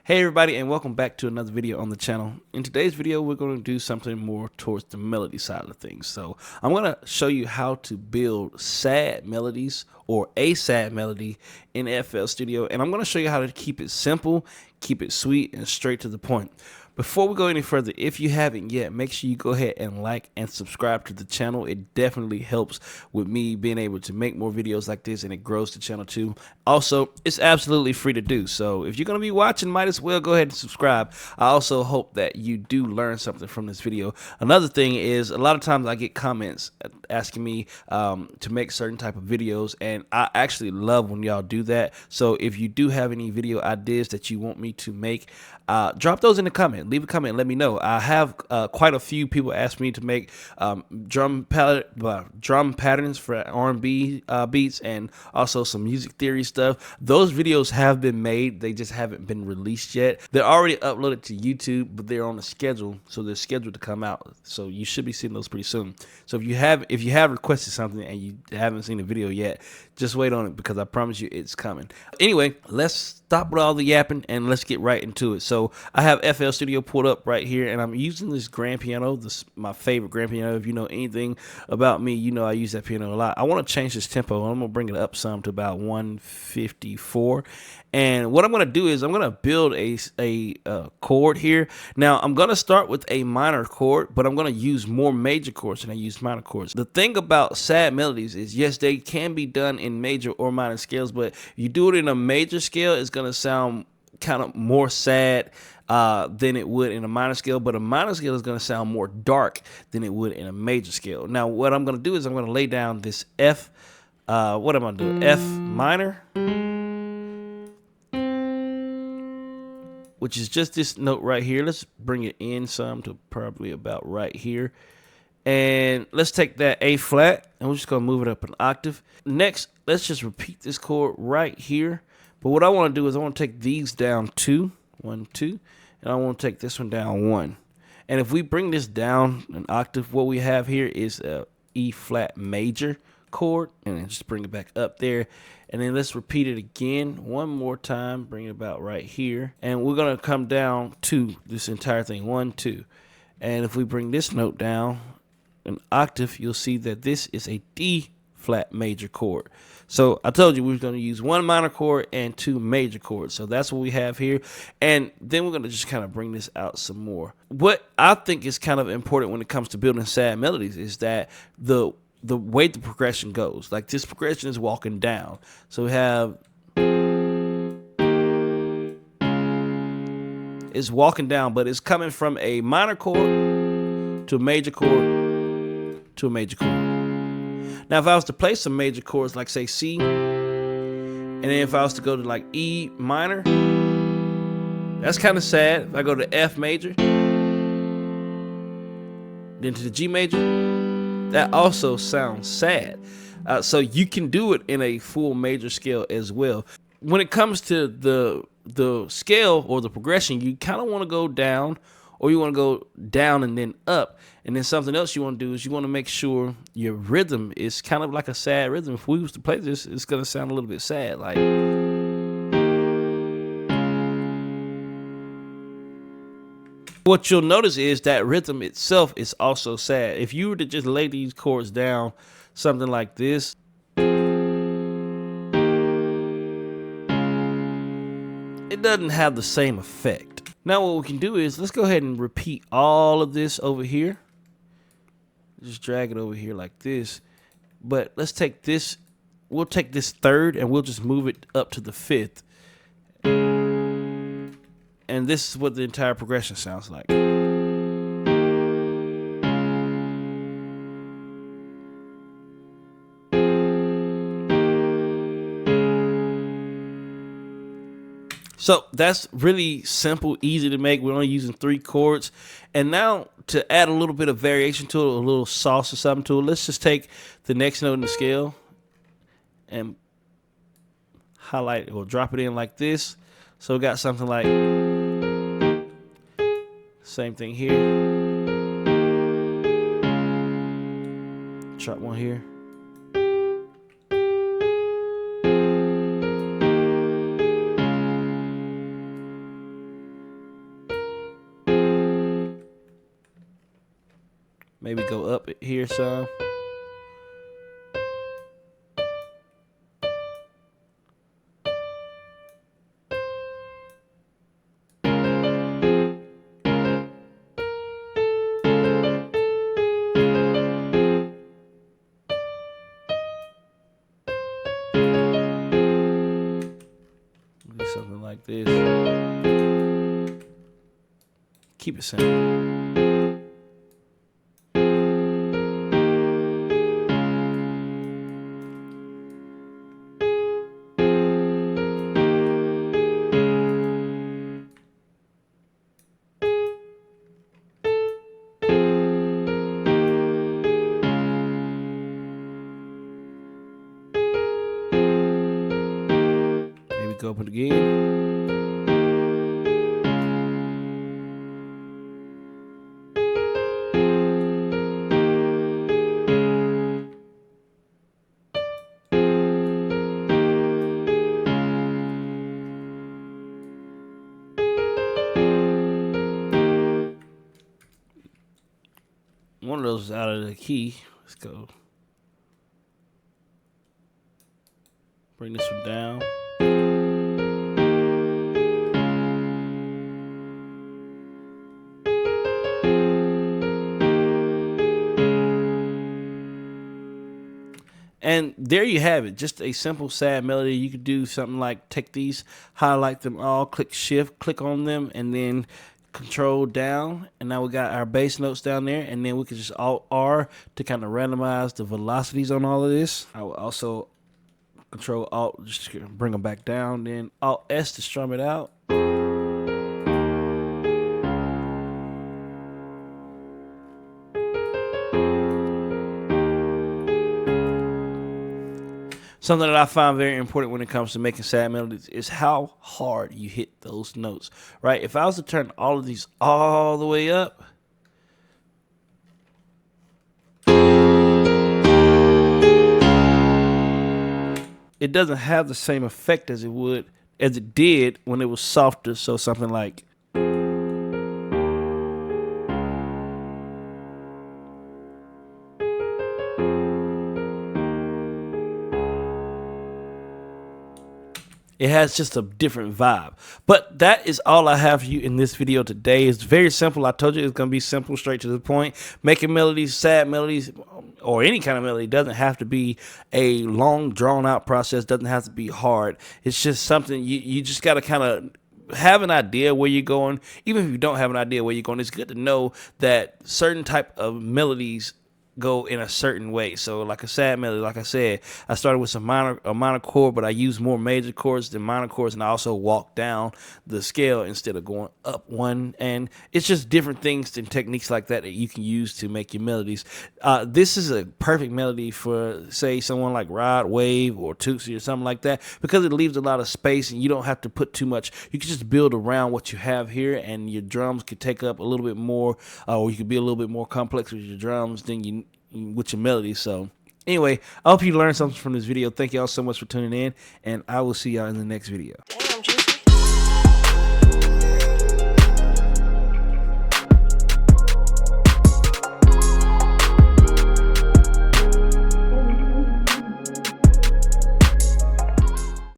Hey everybody, and welcome back to another video on the channel. In today's video, we're going to do something more towards the melody side of things. So I'm going to show you how to build sad melodies or a sad melody in FL Studio, and I'm going to show you how to keep it simple, keep it sweet, and straight to the point. Before we go any further, if you haven't yet, make sure you go ahead and like and subscribe to the channel. It definitely helps with me being able to make more videos like this, and it grows the channel too. Also, it's absolutely free to do. So if you're going to be watching, might as well go ahead and subscribe. I also hope that you do learn something from this video. Another thing is, a lot of times I get comments asking me to make certain type of videos, and I actually love when y'all do that. So if you do have any video ideas that you want me to make, drop those in the comment. Leave a comment and let me know. I have quite a few people ask me to make drum patterns for R&B beats, and also some music theory stuff. Those videos have been made, they just haven't been released yet. They're already uploaded to YouTube, but they're on the schedule, so they're scheduled to come out. So you should be seeing those pretty soon. So if you have requested something and you haven't seen the video yet, just wait on it, because I promise you it's coming. Anyway, let's stop with all the yapping and let's get right into it. So I have FL Studio pulled up right here, and I'm using this grand piano. This is my favorite grand piano. If you know anything about me, you know I use that piano a lot. I want to change this tempo. I'm going to bring it up some to about 154. And what I'm going to do is I'm going to build a chord here. Now, I'm going to start with a minor chord, but I'm going to use more major chords than I use minor chords. The thing about sad melodies is, yes, they can be done in major or minor scales, but if you do it in a major scale, it's going to sound kind of more sad than it would in a minor scale, but a minor scale is going to sound more dark than it would in a major scale. Now, what I'm going to do is I'm going to lay down this F. What am I doing? F minor, which is just this note right here. Let's bring it in some to probably about right here. And let's take that A flat, and we're just going to move it up an octave. Next, let's just repeat this chord right here. But what I want to do is I want to take these down 2, 1, 2, and I want to take this one down 1. And if we bring this down an octave, what we have here is a E flat major chord, and then just bring it back up there. And then let's repeat it again one more time, bring it about right here, and we're going to come down to this entire thing, 1, 2. And if we bring this note down an octave, you'll see that this is a D flat major chord. So I told you we were going to use 1 minor chord and 2 major chords. So that's what we have here. And then we're going to just kind of bring this out some more. What I think is kind of important when it comes to building sad melodies is that the way the progression goes. Like, this progression is walking down. So we have, it's walking down, but it's coming from a minor chord to a major chord to a major chord. Now, if I was to play some major chords, like say C, and then if I was to go to like E minor, that's kind of sad. If I go to F major, then to the G major, that also sounds sad. So you can do it in a full major scale as well. When it comes to the scale or the progression, you kind of want to go down, or you want to go down and then up. And then something else you want to do is you want to make sure your rhythm is kind of like a sad rhythm. If we was to play this, it's going to sound a little bit sad. Like, what you'll notice is that rhythm itself is also sad. If you were to just lay these chords down, something like this, it doesn't have the same effect. Now what we can do is, let's go ahead and repeat all of this over here. Just drag it over here like this. But let's take this, we'll take this third and we'll just move it up to the 5th. And this is what the entire progression sounds like. So that's really simple, easy to make. We're only using 3 chords. And now, to add a little bit of variation to it, a little sauce or something to it, let's just take the next note in the scale and highlight it or drop it in like this. So we got something like, same thing here. Drop one here. Maybe go up here some. Do something like this. Keep it simple. Maybe go up it again. One of those is out of the key. Let's go. Bring this one down. And there you have it, just a simple sad melody. You could do something like take these, highlight them all, click shift, click on them, and then control down. And now we got our bass notes down there, and then we can just alt R to kind of randomize the velocities on all of this. I will also control alt, just bring them back down, then alt S to strum it out. Something that I find very important when it comes to making sad melodies is how hard you hit those notes, right? If I was to turn all of these all the way up, it doesn't have the same effect as it did when it was softer. So something like, it has just a different vibe. But that is all I have for you in this video today. It's very simple. I told you it's going to be simple, straight to the point. Making melodies, sad melodies, or any kind of melody doesn't have to be a long, drawn-out process. Doesn't have to be hard. It's just something you just got to kind of have an idea where you're going. Even if you don't have an idea where you're going, it's good to know that certain type of melodies go in a certain way. So like a sad melody, like I said, I started with a minor chord, but I use more major chords than minor chords, and I also walk down the scale instead of going up one. And it's just different things and techniques like that that you can use to make your melodies. This is a perfect melody for, say, someone like Rod Wave or Jooce or something like that, because it leaves a lot of space and you don't have to put too much. You can just build around what you have here, and your drums could take up a little bit more, or you could be a little bit more complex with your drums than with your melody. So anyway, I hope you learned something from this video. Thank y'all so much for tuning in, and I will see y'all in the next video.